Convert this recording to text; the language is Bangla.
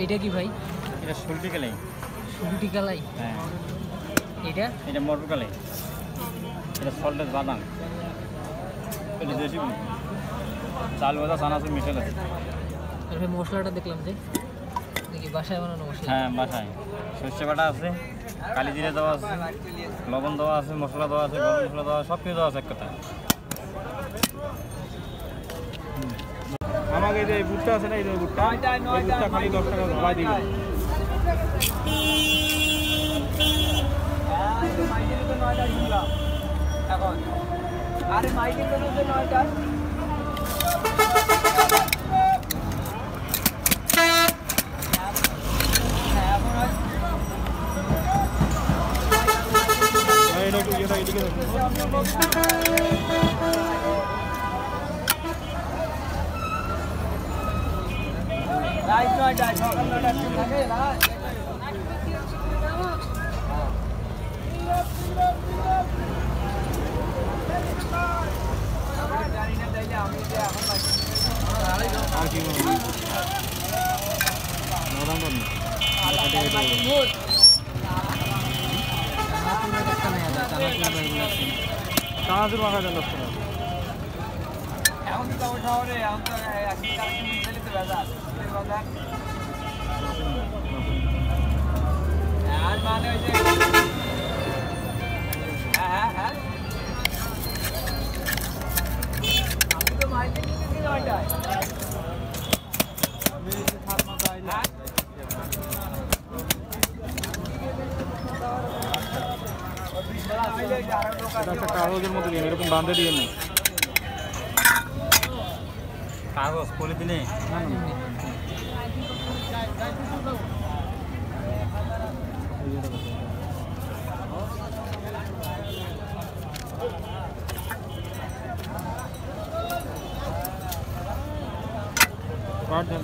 এটা কি ভাই? এটা শুলটি কালাই। শুলটি কালাই? হ্যাঁ। এটা মটর কালাই। এটা সল্টেড বাদাম। এটা দেশি চাল ভাজা চানাচুর মিশাল আছে। আর ভাই মশলাটা দেখলাম যে দেখি বাসায় বানানো মশলা। হ্যাঁ বাসায় সর্ষে বাটা আছে, কালি জিরে দেওয়া আছে, লবণ দেওয়া আছে, মশলা দেওয়া আছে, গরম মশলা দেওয়া আছে, সব কিছু দেওয়া আছে এক কথা। আমাকে এই যে বুটটা আছে না, এই বুটটা খালি 10 টাকা ভাড়া দিবে। এখন আরে মাইকের জন্য 9টা রাইট 9টা সকাল 9টা থাকে না। আর কি চানাচুর মাখা দেন 10 টাকা। এখন তো শহরে এখন তো আর মানে ওই যে হ্যাঁ আমি তো মাইকে নিয়েছি 9টায়। আমি সাথমাথা আইলাম একটা কাগজের মতো দিয়ে এরকম বাঁধে দিয়ে না, কাগজ পলিথিনে কাট দেন।